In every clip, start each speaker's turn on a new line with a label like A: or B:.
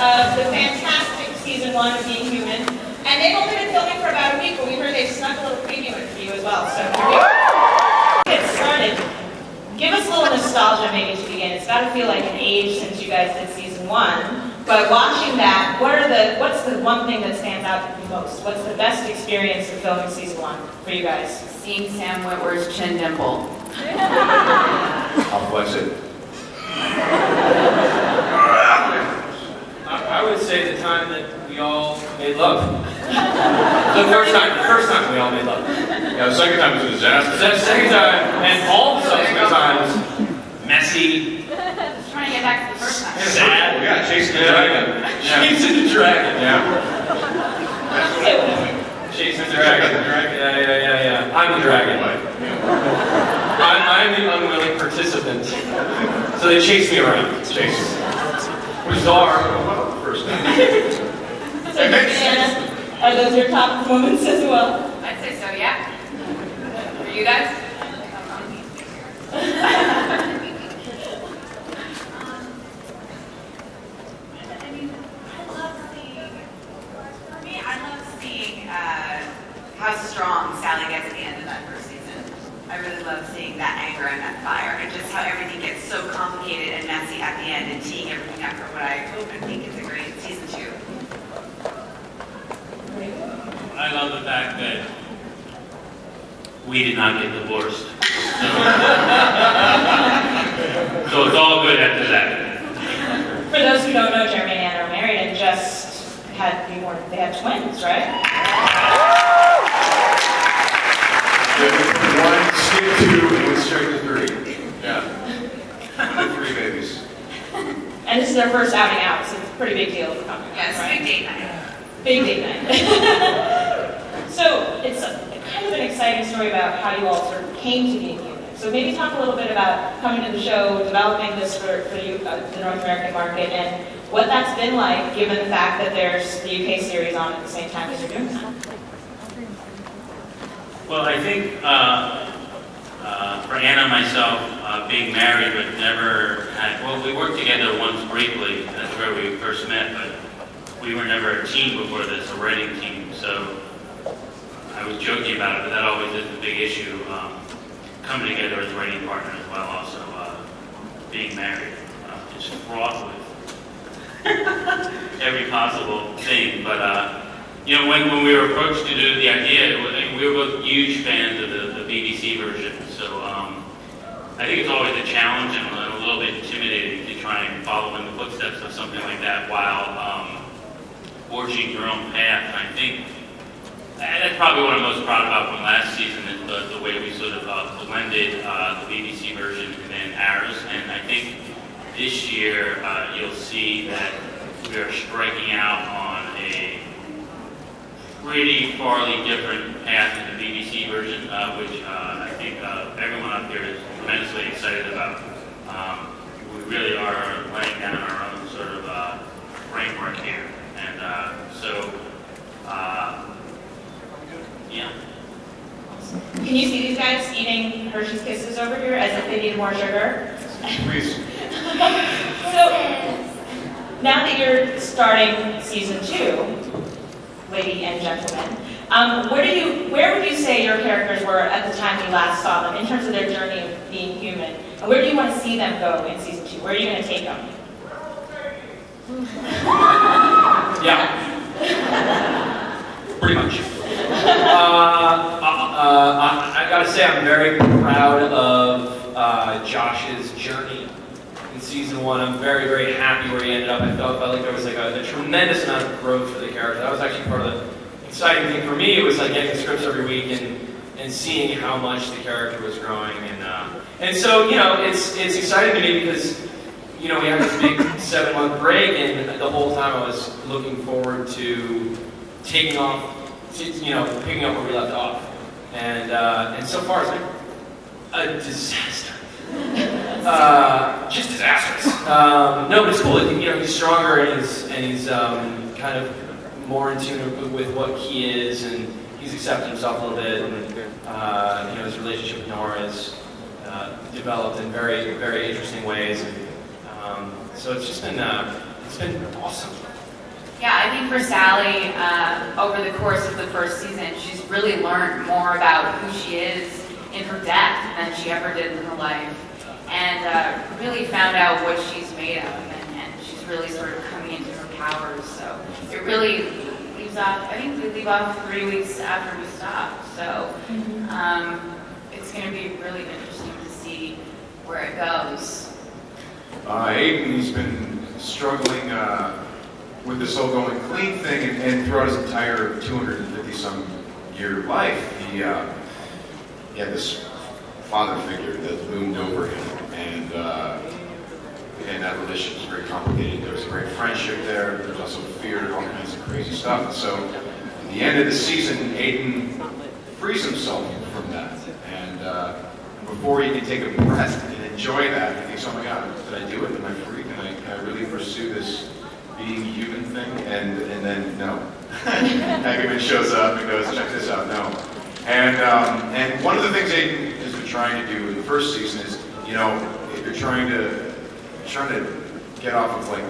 A: of the fantastic season 1 of Being Human. And they've only been filming for about a week, but we heard they snuck a little preview in for you as well. So get started. Give us a little nostalgia maybe to begin. It's got to feel like an age since you guys did season 1. But watching that, what's the one thing that stands out to you most? What's the best experience of filming season 1 for you guys?
B: Seeing Sam Witwer's chin dimple.
C: I'll flex it.
D: I would say the time that we all made love. The first time we all made love.
C: Yeah, the second time was a disaster.
D: The second time, and all the subsequent times, messy,
B: Just trying to get back to the first time.
D: sad.
C: Yeah, chasing the dragon.
D: Chasing the dragon.
C: Yeah.
D: Chasing the dragon. Yeah. I'm the dragon. I'm the unwilling participant. So they chase me around.
C: Chase.
D: Bizarre.
C: First time.
A: So, Diana, are those your top moments as well?
B: I'd say so, yeah. For you guys?
E: I love seeing how strong Sally gets at the end of that first season. I really love seeing that anger and that fire, and just how everything gets so complicated and messy at the end, and teeing everything up for what I hope and think is a great season 2.
F: I love the fact that we did not get divorced. So it's all good after that.
A: For those who don't know, Jeremy and Anna are married and just had they had twins, right?
C: One, skip 2, and went straight to 3. Yeah. 3 babies.
A: And this is their first outing out, so it's a pretty big deal for the company.
E: Yes,
A: right?
E: big date night.
A: Big date night. So it's kind of an exciting story about how you all sort of came to Being Human. So maybe talk a little bit about coming to the show, developing this for you, the North American market, and what that's been like, given the fact that there's the UK series on at the same time as you're doing that.
F: Well, I think for Anna and myself, being married but never had, well, we worked together once briefly. That's where we first met, but we were never a team before this, a writing team. So I was joking about it, but that always is a big issue. Coming together as a writing partner as well, also being married. It's fraught with every possible thing, but when we were approached to do the idea, we were both huge fans of the BBC version, so I think it's always a challenge and a little bit intimidating to try and follow in the footsteps of something like that while forging your own path. And I think that's probably what I'm most proud about from last season, is the way we sort of blended the BBC version and then ours, and I think this year you'll see that we are striking out on a pretty farly different path than the BBC version, which I think everyone up here is tremendously excited about. We really are laying down our own sort of framework here, and yeah.
A: Can you see these guys eating Hershey's Kisses over here as if they need more sugar?
C: Please.
A: So, now that you're starting season 2, lady and gentleman, where would you say your characters were at the time you last saw them in terms of their journey of being human? And where do you want to see them go in season 2? Where are you going to take them?
D: Yeah. Pretty much. I gotta say, I'm very proud of Josh's journey in season 1. I'm very, very happy where he ended up. I felt like there was like a tremendous amount of growth for the character. That was actually part of the exciting thing for me. It was like getting the scripts every week and seeing how much the character was growing. And so, it's exciting to me because, we had this big 7-month break, and the whole time I was looking forward to picking up where we left off. And so far it's been a disaster. Just disastrous. No, but it's cool. He's stronger and he's kind of more in tune with what he is, and he's accepted himself a little bit. And his relationship with Nora has developed in very, very interesting ways. And so it's just been It's been awesome.
B: Yeah, I think for Sally, over the course of the first season, she's really learned more about who she is in her death than she ever did in her life, and really found out what she's made of, and she's really sort of coming into her powers. So it really leaves off, I think we leave off 3 weeks after we stop. So it's going to be really interesting to see where it goes.
C: Aiden's been struggling with this whole going clean thing, and throughout his entire 250-some-year life, he had this father figure that loomed over him, and that relationship was very complicated. There was a great friendship there. There was also fear, all kinds of crazy stuff. And so, at the end of the season, Aiden frees himself from that, and before he can take a breath and enjoy that, he thinks, "Oh my God, did I do it? Am I free? Can I really pursue this being human thing?" And then no. Hageman shows up and goes, "Check this out." No. And one of the things Aiden has been trying to do in the first season is, if you're trying to get off of like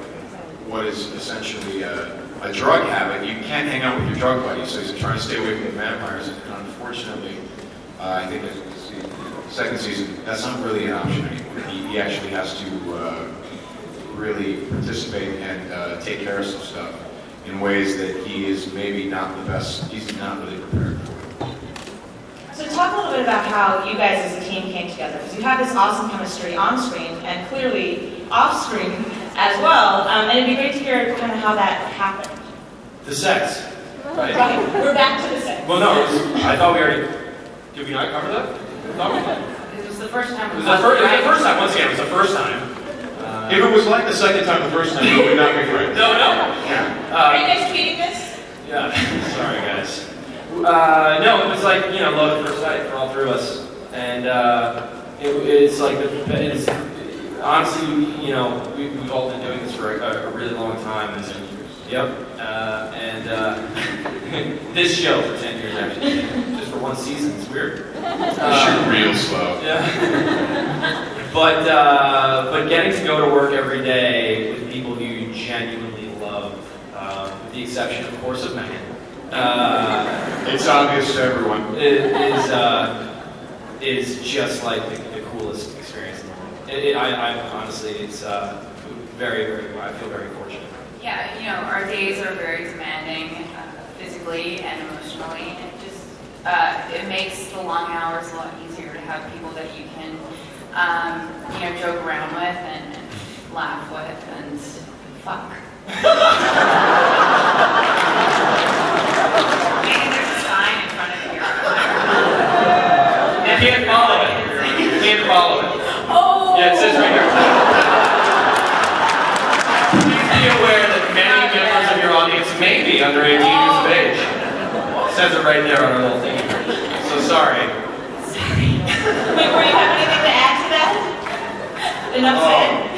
C: what is essentially a drug habit, you can't hang out with your drug buddies. So he's trying to stay away from the vampires. And unfortunately, I think the second season, that's not really an option anymore. He actually has to really participate and take care of some stuff in ways that he is maybe not the best, he's not really prepared for.
A: So talk a little bit about how you guys as a team came together, because you have this awesome chemistry on screen and clearly off screen as well. And it'd be great to hear kind of how that happened.
D: The sex. Right.
A: Right. We're back to the sex.
D: Well, no, I thought we already. Did we not cover that? I thought we did.
B: It was the first time.
D: It was the first time. Once again, it was the first time.
C: If it was like the second time the first time, we would not be friends.
D: No.
A: Are you guys tweeting this?
D: Yeah. Sorry, guys. No, it was like love at first sight for all three of us, and it's like it's honestly, we've all been doing this for a really long time. And this show for 10 years actually, just for one season. It's weird.
C: Shoot real slow.
D: Yeah. But getting to go to work every day with people you genuinely love, with the exception, of course, of Megan.
C: It's obvious to everyone.
D: Is just like the coolest experience in the world. I honestly, it's very, very. I feel very fortunate.
B: Yeah, our days are very demanding, physically and emotionally, and it just it makes the long hours a lot easier to have people that you can joke around with and laugh with and fuck.
E: Maybe there's a sign in front of your
D: You can't follow it. You can't follow it.
B: Oh!
D: Yeah, it says right here. Please be aware that many members of your audience may be under 18 years of age. It says it right there on our little thing. So sorry.
A: Wait, were you have anything to add to that? Enough said.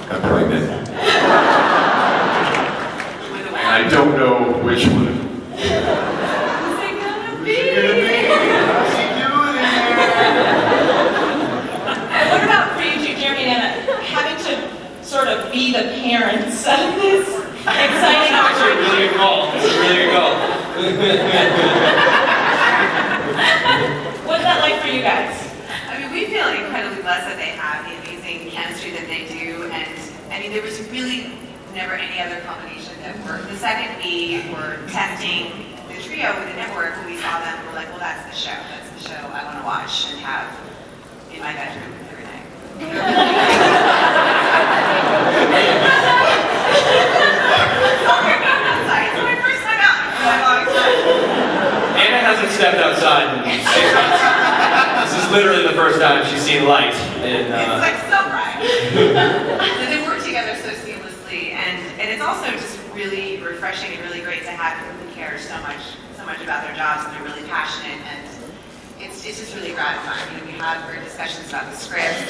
C: I'm pregnant. I don't know which one.
B: What's it gonna be?
C: How's he doing in
A: What about for you two, Jeremy and Anna, having to sort of be the parents of this exciting
D: That's a
A: opportunity?
D: really good call. That's a really good call.
A: What's that like for you guys?
E: I mean, we feel incredibly blessed that they have the amazing chemistry that they do, and I mean, there was really never any other combination that worked. The second we were testing the trio with the network, when we saw them, we're like, well, that's the show. That's the show I want to watch and have in my bedroom every night. It's my first time out.
D: Anna hasn't stepped outside in 6 months. This is literally the first time she's seen light.
E: It's like so bright. So they work together so seamlessly, and it's also just really refreshing and really great to have people who care so much about their jobs, and they're really passionate, and it's just really gratifying. We have great discussions about the scripts,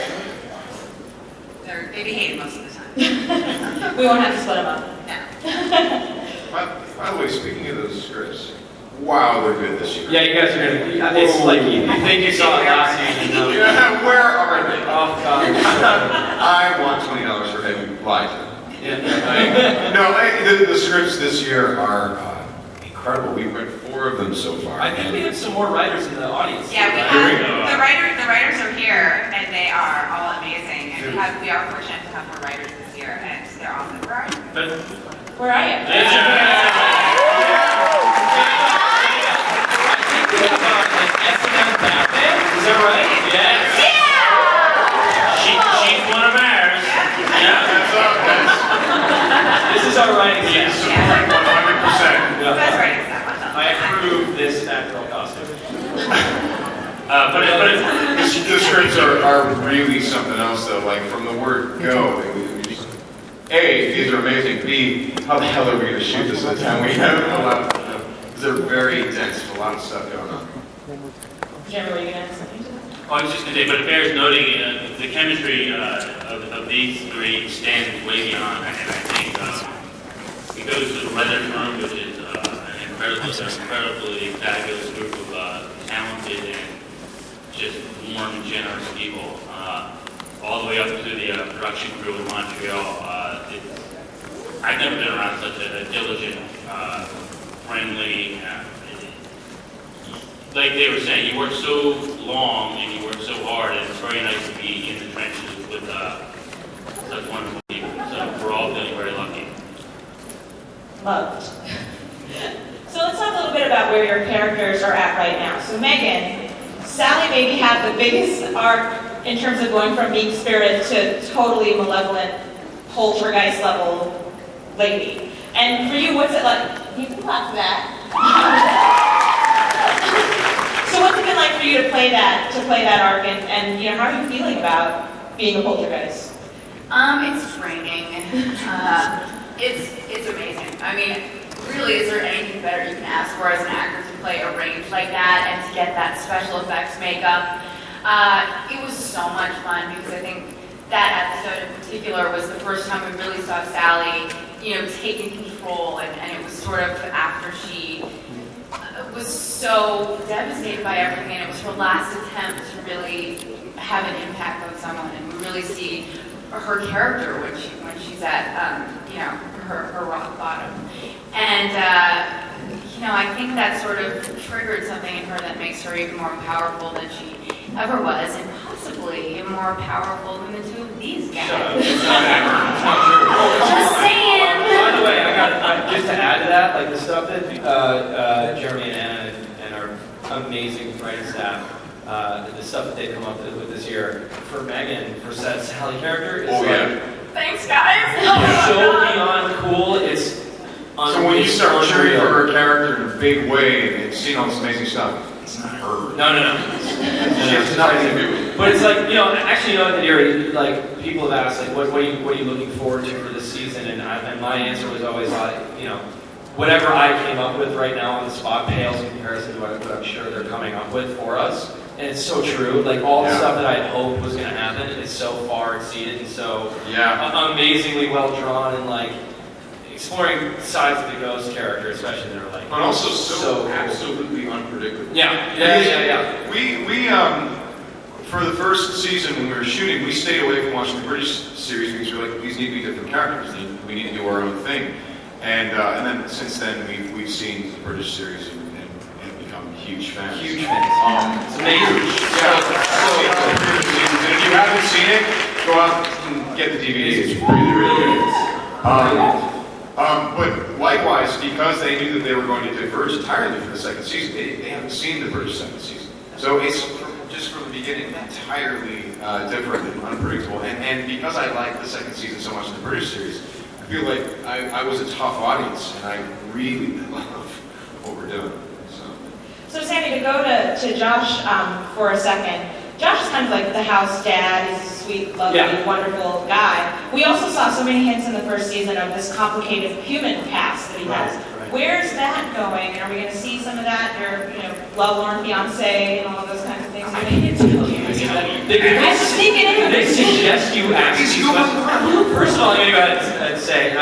E: and they behave most of the time.
A: We won't have to split them up.
E: No.
C: By the way, speaking of those scripts, wow, they're good this year.
D: Yeah, you guys are gonna. It's like you think you saw it last season. No.
C: Yeah, where are they?
D: Oh God.
C: I want $20 for having lied to them.
D: Yeah.
C: No, the scripts this year are incredible. We've read 4 of them so far.
D: I think we have some more writers in the audience.
E: Yeah, we
C: Here we
E: have,
C: go.
E: the writers are here, and they are all amazing. And we are fortunate to have more writers this year, and they're awesome. Where are you?
F: But
A: Where are you?
D: Is that right? Yes.
F: she's one of ours. Yeah.
D: This is our writing
C: Yes,
D: staff.
C: 100%.
E: That's
D: Yeah.
E: right, exactly.
D: I approve this natural costume.
F: But
C: The scripts are really something else, though. Like, from the word go, A, these are amazing. B, how the hell are we going to shoot this in the time we have? A lot of, they're very dense, a lot of stuff going on.
A: Jeremy, were you going to add something to that?
F: I was just going to say, but it bears noting the chemistry of these 3 extends way beyond, and I think it goes to the writer's room, which is an incredibly fabulous group of talented and just warm and generous people, all the way up to the production crew in Montreal. I've never been around such a diligent, friendly, like they were saying, you work so long and you work so hard, and it's very nice to be in the trenches with such wonderful people. So we're all feeling very lucky.
A: Loved. So let's talk a little bit about where your characters are at right now. So Megan, Sally maybe had the biggest arc in terms of going from meek spirit to totally malevolent, poltergeist level lady. And for you, what's it like? You can clap for that. So what's it been like for you to play that arc, and you know, how are you feeling about being a poltergeist?
B: It's draining. It's amazing. I mean, really, is there anything better you can ask for as an actor to play a range like that and to get that special effects makeup? It was so much fun because I think that episode in particular was the first time we really saw Sally, you know, taking control, and it was sort of after she was so devastated by everything, and it was her last attempt to really have an impact on someone, and we really see her character when she's at you know, her rock bottom. And you know, I think that sort of triggered something in her that makes her even more powerful than she ever was, and possibly more powerful than the 2 of these guys. Just saying.
D: By the way, I got just to add to that, like the stuff that Jeremy and Anna and our amazing writing staff, the stuff that they've come up with this year for Megan, for Sally character, is
B: Thanks, guys.
D: so beyond cool. It's
C: So when you start cheering for her character in a big way and seeing all this amazing stuff, it's not her.
D: No.
C: She has nothing to do with it.
D: But it's like, you know, actually, you know, Gary, like, people have asked, like, what are you looking forward to for this season? And my answer was always, you know, whatever I came up with right now on the spot pales in comparison to what I'm sure they're coming up with for us. And it's so true. Like, all the stuff that I had hoped was going to happen is so far exceeded and so amazingly well drawn, and, like, exploring sides of the ghost character, especially that are, like,
C: But also so
D: cool.
C: absolutely unpredictable.
D: Yeah.
C: We for the first season when we were shooting, we stayed away from watching the British series because we were like, these need to be different characters. We need to do our own thing. And then since then, we've seen the British series and become huge fans.
D: Huge fans.
C: It's amazing. And if you haven't seen it, go out and get the DVD. It's really good. But likewise, because they knew that they were going to diverge entirely for the second season, they haven't seen the British second season. So it's just from the beginning entirely different and unpredictable. And because I like the second season so much in the British series, I feel like I was a tough audience, and I really love what we're doing.
A: So Sammy, to go to Josh for a second. Josh is kind of like the house dad. He's a sweet, lovely, wonderful guy. We also saw so many hints in the first season of this complicated human past that he has.
C: Right.
A: Where's that going? And are we going to see some of that? Your, you know, lovelorn fiance and all of those kinds of things.
D: I can't tell you.
A: I have to sneak it in.
D: They suggest you ask these questions. First of all, I'm going to go ahead and say, and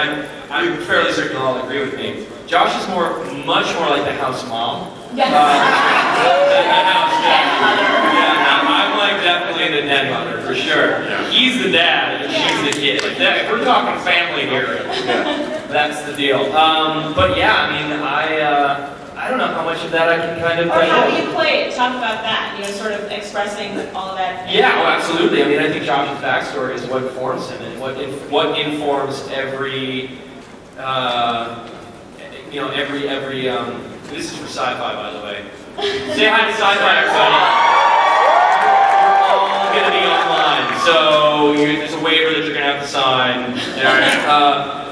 D: I'm fairly certain you'll all agree with me, Josh is much more like the house mom.
A: Yes.
D: Than the house dad. Yeah, I'm like definitely the dead mother, for sure.
C: Yeah.
D: He's the dad, and she's the kid. Like that, if we're talking family here, that's the deal. But yeah, I mean, I don't know how much of that I can kind of...
A: Or how do you play it? Talk about that, sort of expressing all of that.
D: Yeah, well, absolutely. I mean, I think Josh's backstory is what forms him and what informs every, every. This is for sci-fi, by the way. Say hi to sci-fi, everybody. You're all gonna be online, so there's a waiver that you're gonna have to sign.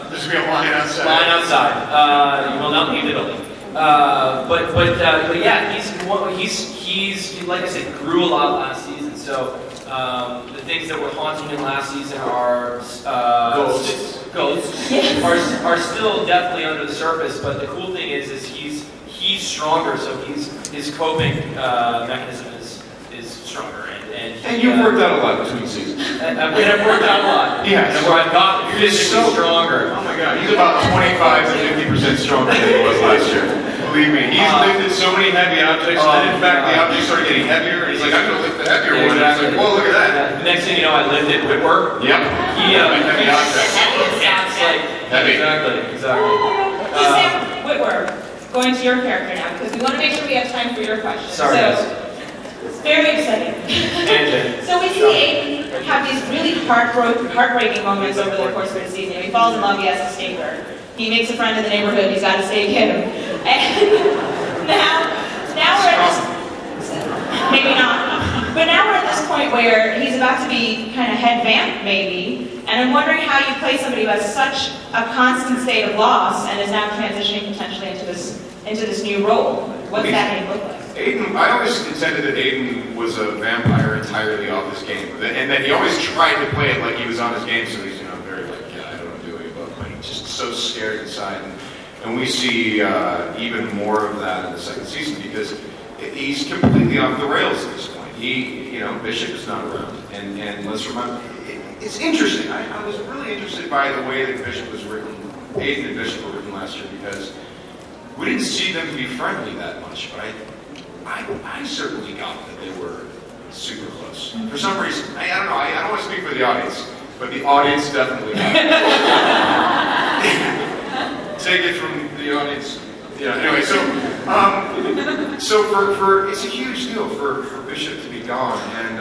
C: There's gonna be a line outside.
D: Line outside. You will not leave Italy. But yeah, he's like I said, grew a lot last season. So the things that were haunting him last season are ghosts are still definitely under the surface. But the cool thing is he's stronger, so his coping mechanism is stronger.
C: And you've worked out a lot between seasons.
D: I've worked out a lot.
C: Yes.
D: And where I've gotten physically stronger.
C: Oh my God, he's about 25 to 50% stronger than he was last year. Believe me, he's lifted so many heavy objects, and then in fact the objects started getting heavier, and he's like, I'm gonna lift the heavier one.
D: Exactly.
C: He's like, whoa, look at that.
D: The next thing you know, I lifted Whitworth.
C: Yep. Heavy objects. Heavy.
D: Exactly.
A: So Sam Whitworth, going to your character now, because we want to make sure we have time for your questions.
D: Sorry, guys.
A: It's very exciting. So we see Aiden have these really heartbreaking moments over the course of the season. He falls in love, he has to stay her. He makes a friend in the neighborhood, he's got to save him. And now we're at this, maybe not, but now we're at this point where he's about to be kind of head vamp, maybe, and I'm wondering how you play somebody who has such a constant state of loss and is now transitioning potentially into this new role. What's that going to look like?
C: Aiden, I always contended that Aiden was a vampire entirely off his game, and that he always tried to play it like he was on his game, so he's very like, yeah, I don't know do it, but he's just so scared inside. And we see even more of that in the second season because he's completely off the rails at this point. Bishop is not around, and let's remember, it's interesting. I was really interested by the way that Bishop was written. Aiden and Bishop were written last year because we didn't see them be friendly that much, but I certainly got that they were super close. For some reason, I don't know, I don't want to speak for the audience, but the audience definitely got it. Take it from the audience. Yeah, anyway, so for it's a huge deal for Bishop to be gone, and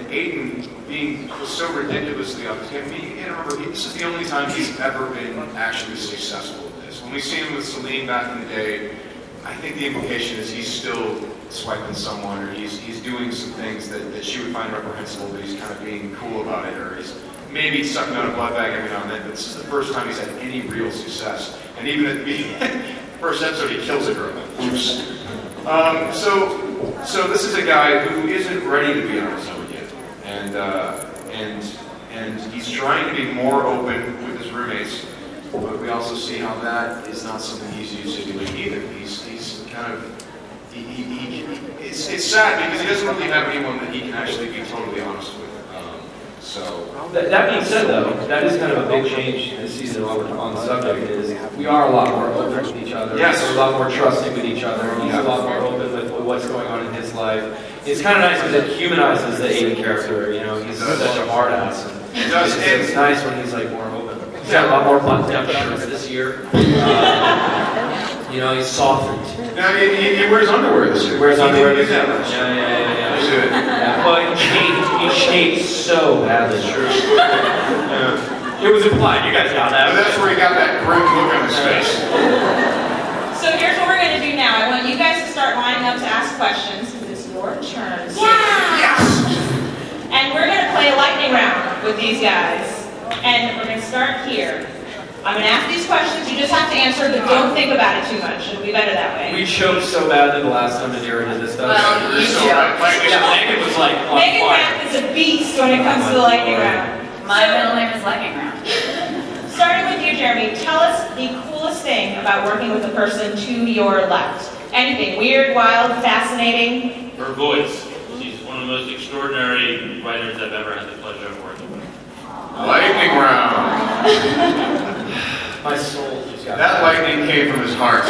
C: Aiden being so ridiculously up to him. Remember, this is the only time he's ever been actually successful at this. When we see him with Celine back in the day, I think the implication is he's still swiping someone, or he's doing some things that she would find reprehensible, but he's kind of being cool about it, or he's maybe sucking out a blood bag every now and then. But this is the first time he's had any real success, and even at the first episode, he kills a girl. Oops. So this is a guy who isn't ready to be on his own yet, and he's trying to be more open with his roommates. But we also see how that is not something he's used to doing either. He's kind of it's sad because he doesn't really have anyone that he can actually be totally honest with.
D: That being said, though, that is kind of a big change this season on the subject. Is we are a lot more open with each other.
C: Yes.
D: We're a lot more trusting with each other. He's a lot more open with what's going on in his life. It's kind of nice because it humanizes the Aiden character. He's such a hard ass.
C: It does.
D: It's nice when he's like more open. He's got a lot more button-down shirts this year. He's softened.
C: Now he wears underwear this year.
D: He wears underwear this
C: year.
D: Yeah.
C: Should.
D: But he shaved so badly. True. It was implied. You guys got that.
C: But that's where he got that grim look on his face.
A: So here's what we're going to do now. I want you guys to start lining up to ask questions because it's your turn. Yeah!
C: Yes!
A: And we're going to play a lightning round with these guys. And we're going to start here. I'm going to ask these questions. You just have to answer, but don't think about it too much. It'll be better that way.
D: We choked so badly the last time Nadira did this stuff.
B: Well, you
C: So,
D: Megan was like on
A: Megan
D: fire.
A: Rath is a beast when it comes to the lightning round.
B: My middle name is Lightning Round.
A: Starting with you, Jeremy, tell us the coolest thing about working with the person to your left. Anything weird, wild, fascinating?
F: Her voice. She's one of the most extraordinary writers I've ever had the pleasure of working with.
C: Lightning round.
D: My soul just got
C: That lightning came from his heart.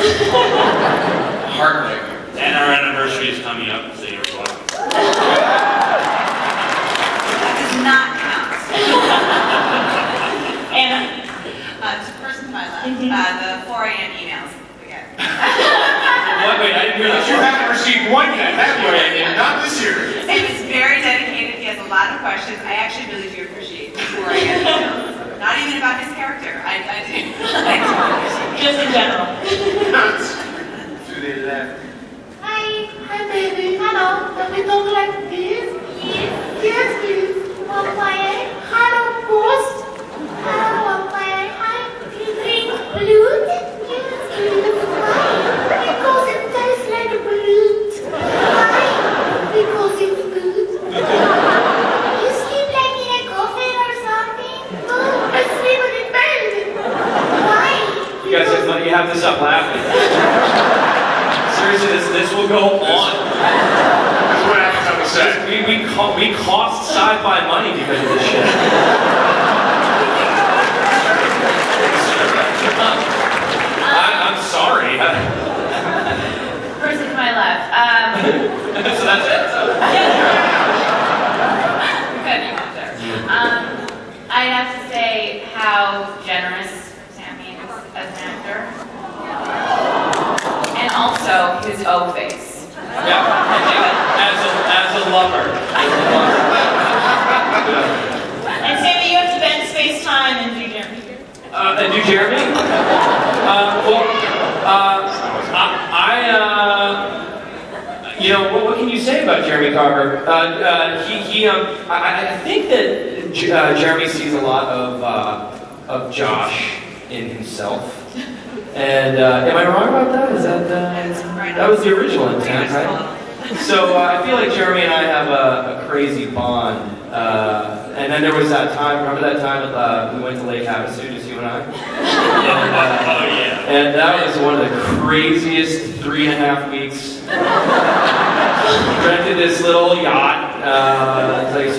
C: Heart lightning.
F: And our anniversary is coming up, so you're welcome.
E: That does not count.
A: Anna?
E: To the person to my left,
A: Mhm.
E: the 4 a.m. emails again.
D: Wait, I didn't realize
C: You haven't received one yet, have you, Andy? Not this year.
E: He was very dedicated. He has a lot of questions. I actually really do appreciate the 4 a.m. emails. Not even about his character. I do. I do appreciate it.
A: Just in general.
C: Do they laugh?
G: Hi, baby. Hello. Can we talk like this? Yes, please. One quiet. Hello, ghost. Hello, one quiet. Hi. Do you drink blood? Yes, please. Why? Because it tastes like blood. Why? Because it's good. You sleep like in a coffin or something? No, I sleep in a bed. Why?
D: you guys you have to stop laughing. Seriously, this will go on.
C: That's what happens on the set.
D: We cost sci-fi money because of this shit. I'm sorry.
B: Person to my left.
D: So that's it.
B: Good, you got there. I'd have to say how generous Sammy is as an actor. And also his O face.
D: Yeah, as a lover.
A: And Sammy, you have to bend space-time and do Jeremy.
D: And do Jeremy? What can you say about Jeremy Carver? I think that Jeremy sees a lot of Josh in himself. And am I wrong about that? Is that that was the original intent, right? So I feel like Jeremy and I have a crazy bond. And then there was that time. Remember that time we went to Lake Havasu, just you and I?
F: Oh, yeah.
D: And that was one of the craziest 3.5 weeks. Rented this little yacht, it's like a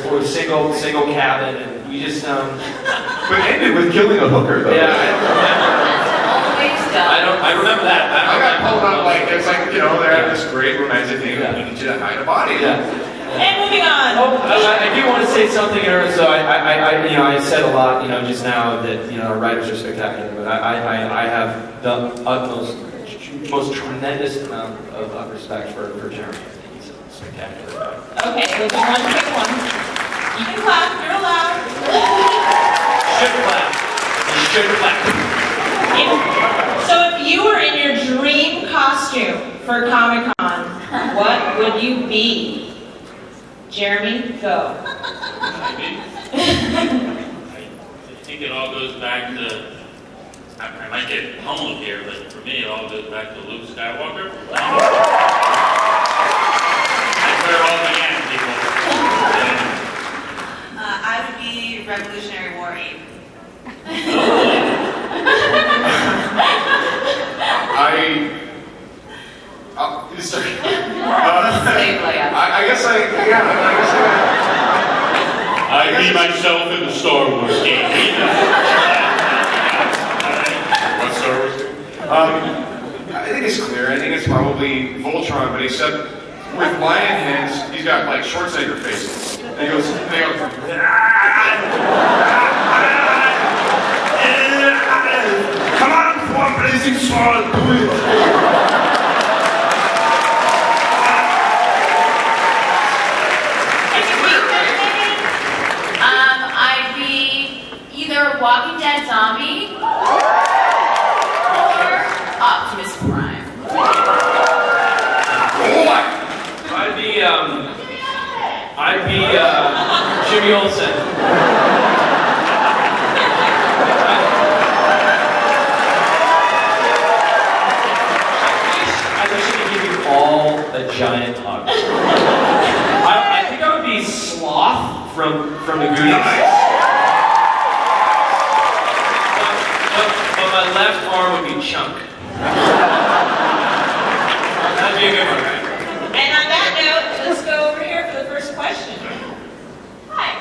D: single cabin, and we just
C: But ended with killing a hooker, though.
D: yeah, I remember.
B: Always done.
D: I remember that.
C: I got pulled up like, it's like, you know, they have this great romantic thing, we need you to hide a body.
D: Yeah.
A: And moving on.
D: Oh, I do want to say something here. So I said a lot, just now that our writers are spectacular, but I have the most tremendous amount of respect for Jeremy. He's spectacular.
A: Okay, we'll do one quick one. You can clap, you're allowed.
D: Should clap. You should clap.
A: So if you were in your dream costume for Comic-Con, what would you be? Jeremy, go.
F: I think it all goes back to, I might get pummeled here, but for me it all goes back to Luke Skywalker. That's where it all began, people.
E: I would be Revolutionary War Ape.
C: Sorry.
B: Leia.
C: I guess
F: I be myself in the Star Wars game.
C: What Star Wars game? I think it's clear. I think it's probably Voltron, but except with lion heads, he's got like Schwarzenegger faces. And he goes, come on, for blazing sword, do it.
B: I'd be either a Walking Dead zombie or Optimus Prime.
D: I'd be Jimmy Olsen. I wish I could give you all a giant hug. I think I would be Sloth from the Goonies. But my left arm would be Chunk. That'd be a good one, right?
A: And on that note, let's go over here for the first question.
G: Hi.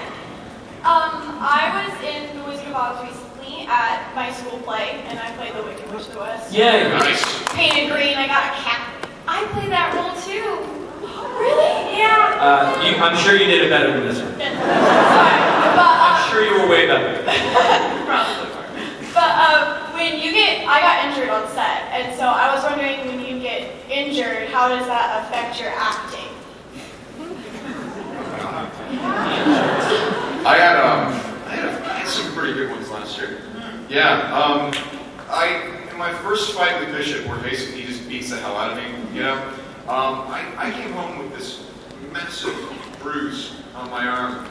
G: I was in The Wizard of Oz recently, at my school play, and I played the Wicked Witch of the West.
D: Yay!
C: Nice.
G: Painted green, I got a cap.
B: I played that role too.
G: Really? Yeah.
D: I'm sure you did it better than this one.
G: But,
D: I'm sure you were way better.
G: when you get, I got injured on set, and so I was wondering, when you get injured, how does that affect your acting?
C: I had some pretty good ones last year. Yeah, in my first fight with Bishop, where basically he just beats the hell out of me, you know, I came home with this massive bruise on my arm.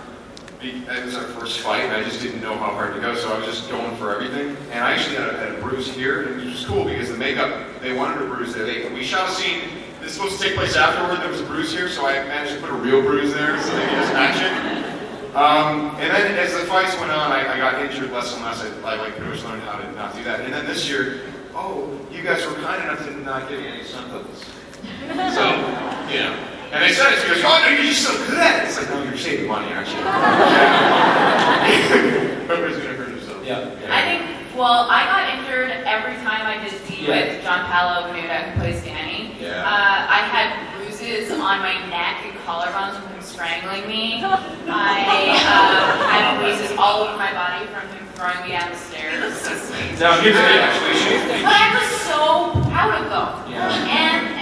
C: It was our first fight, and I just didn't know how hard to go, so I was just going for everything. And I actually had a bruise here, and it was cool because the makeup, they wanted a bruise there. We shot a scene, this is supposed to take place afterward, there was a bruise here, so I managed to put a real bruise there so they could just match it. And then as the fights went on, I got injured less and less. I pretty much learned how to not do that. And then this year, you guys were kind enough to not give me any stunt-doubles. So, you know. And they said it, she goes, oh no, you're just so good at it. It's like, no, you're saving money, aren't you? Nobody's gonna hurt yourself.
D: Yeah.
B: I think, well, I got injured every time I did a scene with John Paolo Venuta, who plays Danny.
C: Yeah.
B: I had bruises on my neck and collarbones from him strangling me. I had bruises all over my body from him throwing me down the stairs.
C: Now, here's the actually.
B: But I was so proud of them.
D: Yeah.
B: And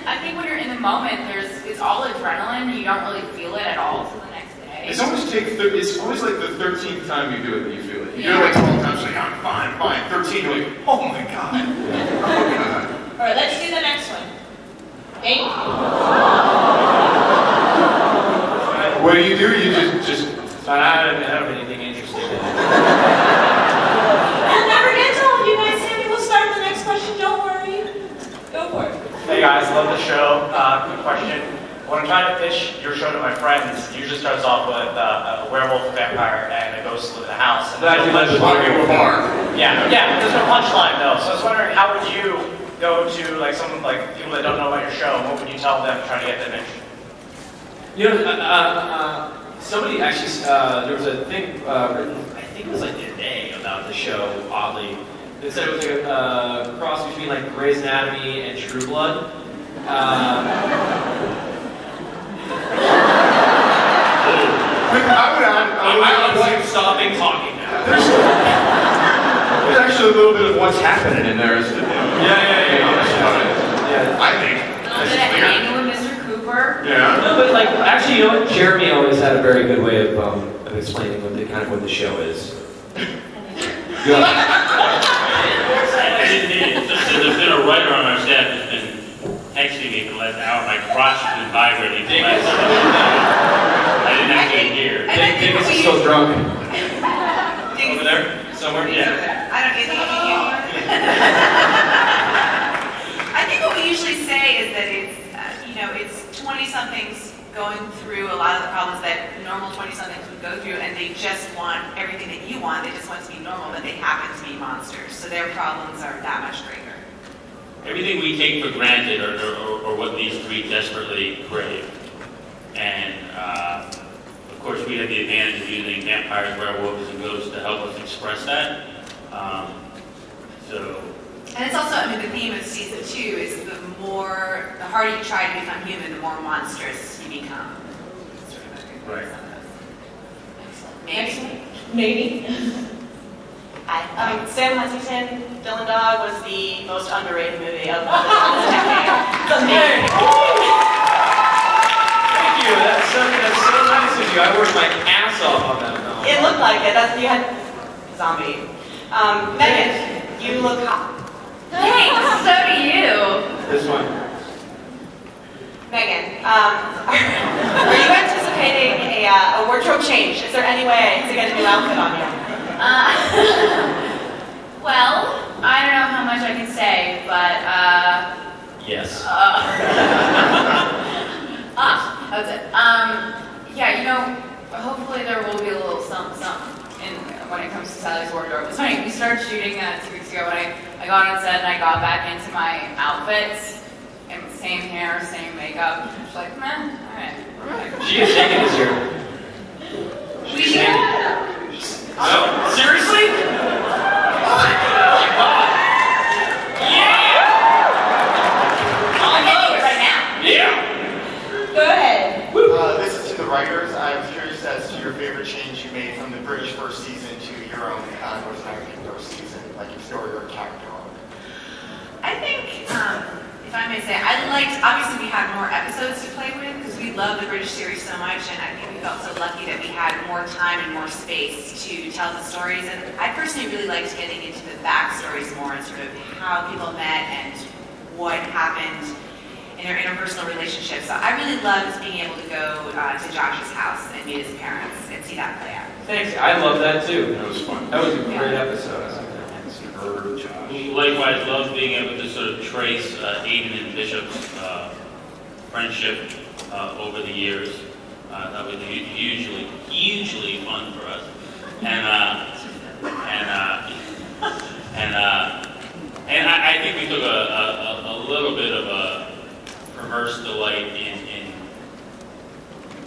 B: I think when you're in the moment, it's all adrenaline. You don't really feel it at all till the next day.
C: It's always like the 13th time you do it that you feel it. You do it like 12 times, like, I'm fine. 13, you're like, oh my god. Oh god.
A: All right, let's do the next one. Hey.
C: What do? You just
D: I don't have anything interesting.
A: We'll never get to all of you guys, Sammy. We'll start with the next question. Don't worry. Go for it.
H: Hey guys, love the show. Quick question. When I'm trying to pitch your show to my friends, it usually starts off with a werewolf, a vampire, and a ghost live in the house. And there's no punchline. Yeah, there's no punchline though. So I was wondering, how would you go to people that don't know about your show? What would you tell them to try to get them interested?
D: You know, somebody actually, there was a thing written, I think it was like today, about the show, oddly. They said it was like a cross between like Grey's Anatomy and True Blood. I'm like stopping talking now.
C: There's actually a little bit of what's happening in there, isn't it?
D: Yeah.
C: I think.
B: A little bit of hanging with Mr. Cooper.
C: Yeah.
D: No, but like, actually, you know what? Jeremy always had a very good way of explaining what the show is.
F: There's been a writer on our staff that's been texting me for the last hour. My crotch has been vibrating for the last hour. I didn't actually hear.
D: Dingus is still drunk.
F: Over there? Somewhere? Yeah.
E: I don't think you can I think what we usually say is that it's 20-somethings going through a lot of the problems that normal 20-somethings would go through, and they just want everything that you want. They just want to be normal, but they happen to be monsters, so their problems are that much greater.
F: Everything we take for granted are what these three desperately crave. And of course, we have the advantage of using vampires, werewolves, and ghosts to help us express that.
E: And it's also, the theme of season 2 is the harder you try to become human, the more monstrous you become.
F: Right.
E: Maybe.
A: Hi. Sam Huntington, Dylan Dog was the most underrated movie of this decade. It's amazing.
D: Thank you. That's so nice of you. I worked my ass off on that film.
A: It looked like it. You had zombie. Megan, you look hot.
B: Thanks, so do you.
D: This one.
A: Megan, are you anticipating a wardrobe change? Is there any way to get a new outfit on you?
B: Well, I don't know how much I can say, but
D: Yes.
B: that's it. Hopefully there will be a little something when it comes to Sally's wardrobe. It's funny, we started shooting 2 weeks ago when I got on set and I got back into my outfits, and same hair, same makeup. She's like, man, alright.
D: She is shaking this year.
B: We should.
D: Oh, seriously?
B: I'll get you right now.
A: Go ahead.
I: This is to the writers. I was curious as to your favorite change you made from the British first season to your own North American first season, like your story or character arc.
E: I think, if I may say, I liked, obviously we had more episodes to play with because we love the British series so much, and I think we felt so lucky that we had more time and more space to tell the stories. And I personally really liked getting into the backstories more and sort of how people met and what happened in their interpersonal relationships. So I really loved being able to go to Josh's house and meet his parents and see that play out.
D: Thanks. I love that too.
C: That was fun.
D: That was a great episode.
F: Likewise, love being able to sort of trace Aiden and Bishop's friendship over the years. That was hugely fun for us. And I think we took a little bit of a perverse delight in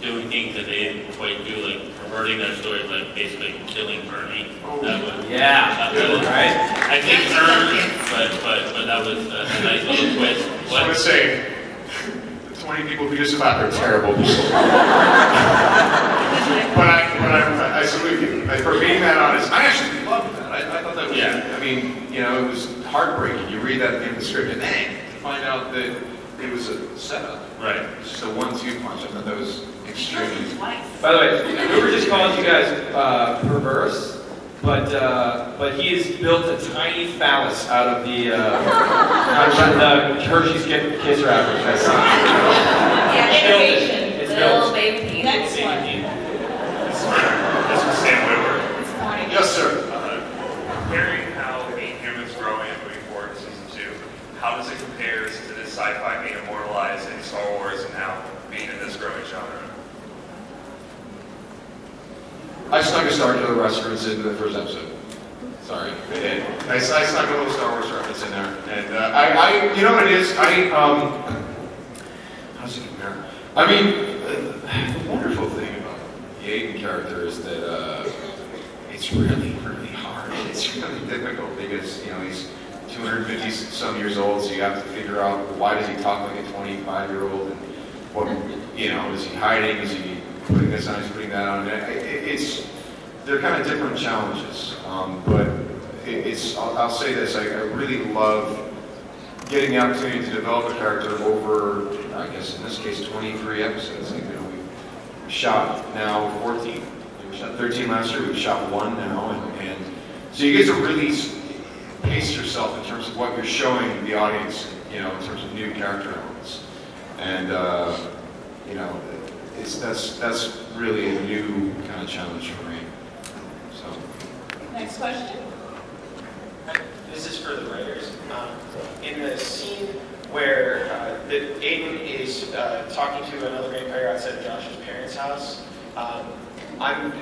F: doing things that they didn't quite do, like perverting their stories, like basically killing Bernie. That was,
D: Yeah, right?
F: I think earned, but that was a nice little twist.
C: I want to say, the 20 people who just about are terrible people. but I salute you for being that honest. I actually loved that. I thought that was, I mean, you know, it was heartbreaking. You read that in the script and then to find out that it was a setup.
F: Right.
C: Just a 1-2 punch. I thought that was extremely.
D: By the way, Uber just called you guys perverse, but he has built a tiny phallus out of the Hershey's Kiss wrapper.
A: Innovation.
D: It's
B: Little
D: built.
B: baby.
A: Next one.
J: This is Sam Whitworth.
C: Yes, sir.
J: Comparing how Being Human's growing and moving forward to season 2, how does it compare to this sci-fi being immortalized in Star Wars and now being in this growing genre?
C: I snuck a Star Killer reference into the first episode. Sorry, I did. I snuck a little Star Wars reference in there, and I you know what it is? How's it compare? I mean, the wonderful thing about the Aiden character is that it's really hard. It's really difficult because you know he's 250 some years old, so you have to figure out why does he talk like a 25-year-old, and what you know is he hiding? Is he putting this on? Is he putting that on? They're kind of different challenges, but I'll say this: I really love getting the opportunity to develop a character over, I guess in this case, 23 episodes. Like, you know, we shot now 14. We shot 13 last year. We've shot 1 now, and so you get to really pace yourself in terms of what you're showing the audience. You know, in terms of new character elements, and you know, that's really a new kind of challenge for me. So.
A: Next question.
H: This is for the writers. In the scene where Aiden is talking to another vampire outside of Josh's parents' house,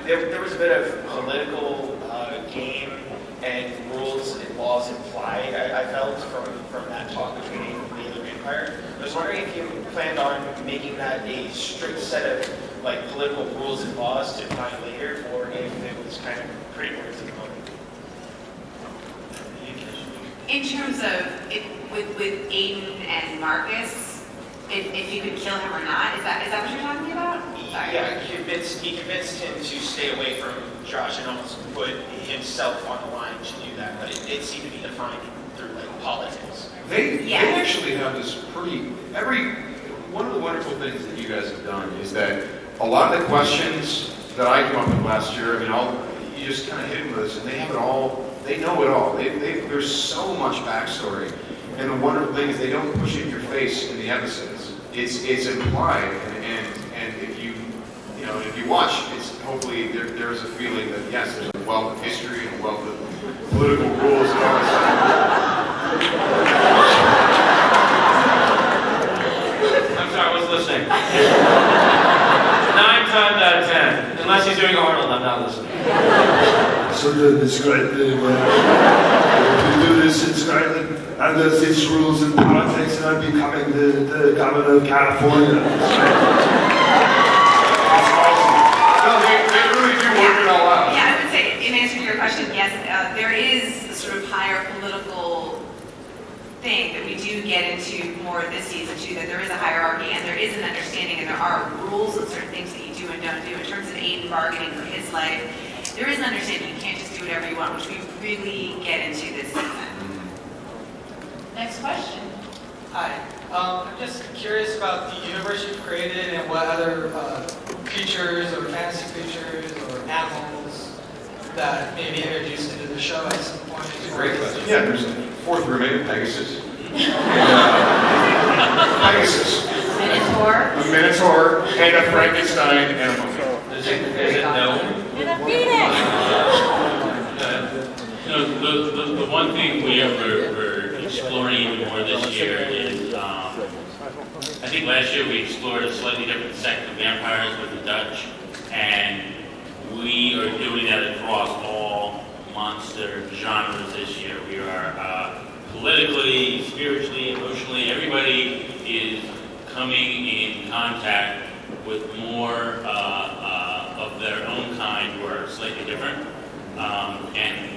H: there was a bit of political game and rules and laws implied, I felt, from that talk between Aiden and the other vampire. I was wondering if you planned on making that a strict set of like political rules and laws to find later, or if it was kind of pretty clear to the moment.
E: In terms of with Aiden and Marcus, if you could kill him or not, is that what you're talking about? Sorry.
H: Yeah, he convinced him to stay away from Josh and almost put himself on the line to do that, but it seemed to be defined through like politics.
C: They actually have this one of the wonderful things that you guys have done is that a lot of the questions that I came up with last year, I mean, you just kind of hit them with us, and they have it all. They know it all. There's so much backstory, and the wonderful thing is they don't push it in your face in the episodes. It's implied, and if you watch, it's hopefully there is a feeling that yes, there's a wealth of history and a wealth of political rules and all this stuff.
D: I'm sorry, I wasn't listening. 9 times out of 10. Unless he's doing Arnold, I'm not listening.
K: So it's great that we do this in Scotland, and there's these rules in politics, and I'm becoming the governor of California. It's awesome.
C: No, they really do work it all out.
E: Yeah, I would say, in answer to your question, yes, there is sort of think that we do get into more this season too, that there is a hierarchy and there is an understanding and there are rules of certain things that you do and don't do. In terms of Aiden bargaining for his life, there is an understanding you can't just do whatever you want, which we really get into this season.
A: Next question.
L: Hi. I'm just curious about the universe you've created and what other creatures or fantasy creatures or animals that may be introduced into the show at some point.
C: Great question. Yeah, there's a fourth roommate, Pegasus. Pegasus.
B: Minotaur.
C: A Minotaur, and a Frankenstein, and a mummy.
D: Is it known?
A: And a phoenix.
F: The one thing we're exploring even more this year is, I think last year we explored a slightly different sect of vampires with the Dutch, and we are doing that across all monster genres this year. We are politically, spiritually, emotionally, everybody is coming in contact with more of their own kind who are slightly different. And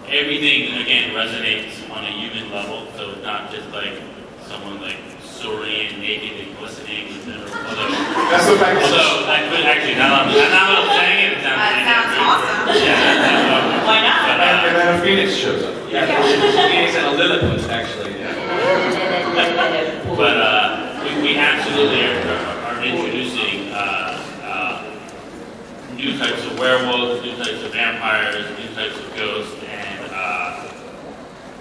F: everything, again, resonates on a human level, so it's not just like someone like soaring and naked and glistening with their other.
C: That's the Pegasus.
F: So that could actually, now I'm saying it, it
E: Sounds awesome.
F: Yeah.
A: Why not?
F: But,
C: And then a phoenix shows up.
D: Yeah, Phoenix and a Lilliput, actually.
F: but we absolutely are introducing new types of werewolves, new types of vampires, new types of ghosts, and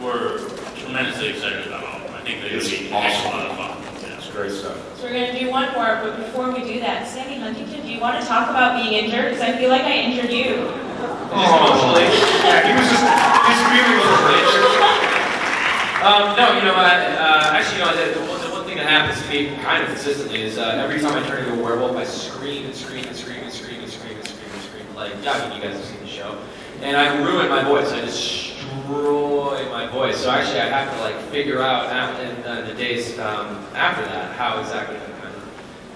F: we're tremendously excited about all of them. I think they're going to be a lot of fun. Yeah.
C: It's great stuff.
A: So we're going to do one more, but before we do that, Sammy Huntington, do you want to talk about being injured? Because I feel like I injured you.
D: Emotionally.
C: Yeah, he was just, his feelings were great.
D: No, actually, the one thing that happens to me kind of consistently is every time I turn into a werewolf, I scream and scream and scream and scream and scream and scream and scream. Like, yeah, I mean, you guys have seen the show. And I ruin my voice. I destroy my voice. So actually, I have to, like, figure out in the days after that how exactly to kind of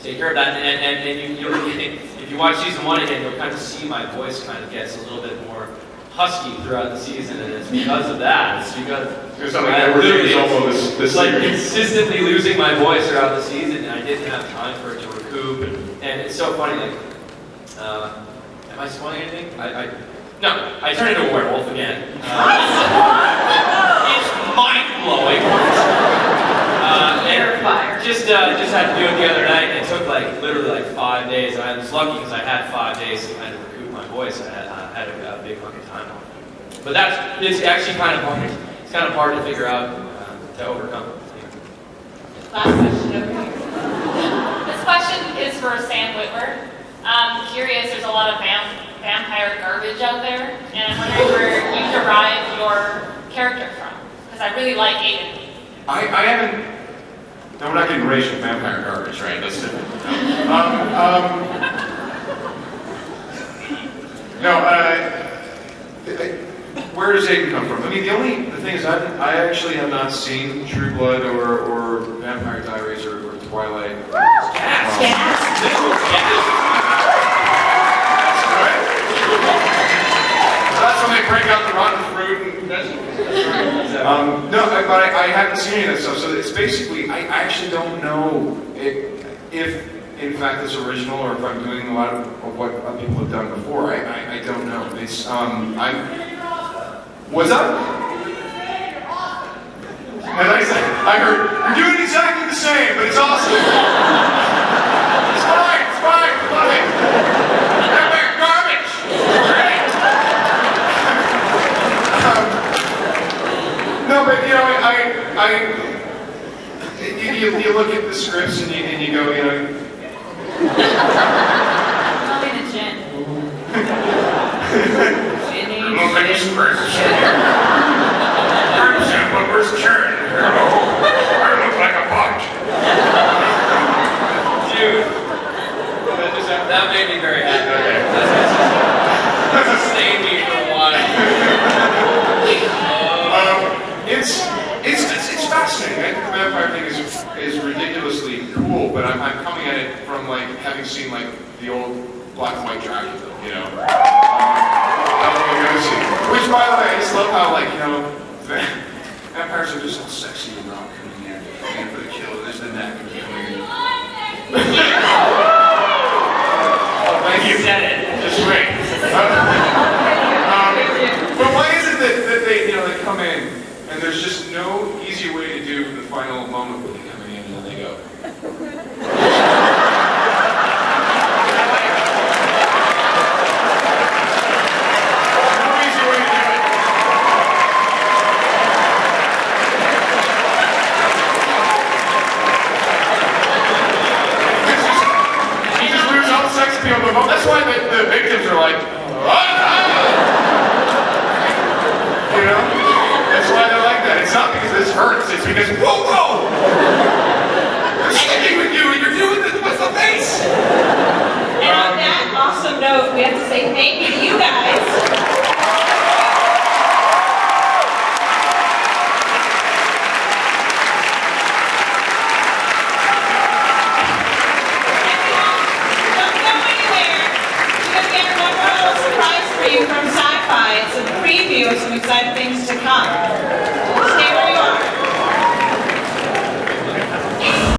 D: take care of that. And if you watch season 1 again, you'll kind of see my voice kind of gets a little bit more husky throughout the season, and it's because of that. It's because
C: There's something that we're doing almost this
D: like
C: series.
D: consistently losing my voice throughout the season, and I didn't have time for it to recoup. And it's so funny. Like, am I spoiling anything? No, I turned into a werewolf again. It's mind blowing. Just had to do it the other night, and it took literally 5 days. And I was lucky because I had 5 days to kind of recoup my voice. I had a big fucking time off. But it's actually kind of hard. It's kind of hard to figure out to overcome.
A: Last question over here.
M: This question is for Sam Whitwer. I'm curious, there's a lot of vampire garbage out there, and I'm wondering where you derive your character from. Because I really like Aiden.
C: I haven't. No, we're not getting racial vampire garbage, right? That's different. Where does Aiden come from? I mean, the thing is, I actually have not seen True Blood or Vampire Diaries or Twilight. That's when they break out the rotten fruit and vegetables. No, but I haven't seen any of that stuff. So it's basically, I actually don't know if in fact it's original or if I'm doing a lot of what other people have done before. I don't know. It's what's up? As I heard, you're doing exactly the same, but it's awesome. It's fine. Love it. They're garbage. Great. No, but you look at the scripts and you go,
A: Tell me the gin.
C: look like a script. Where's Karen? Hello. I look like a bot.
D: Dude, that made me very happy. Okay. That sustained me for a while.
C: It's fascinating. I think the vampire thing is ridiculously cool, but I'm coming at it from having seen the old black and white Dracula, Which, by the way, I just love how Vampires are just all sexy and not coming in for the kill. There's the neck and coming in.
D: Oh, thank you. Said it.
C: Just wait. But why is it that they, you know, they come in and there's just no easy way to do the final moment with them coming in and then they go. No easy way to do it. You just lose all the sex appeal, but that's why the victims are like, you know? That's why they're like that. It's not because this hurts, it's because, whoa! They're sticking with you and you're doing this with the face!
A: And on that awesome note, we have to say thank you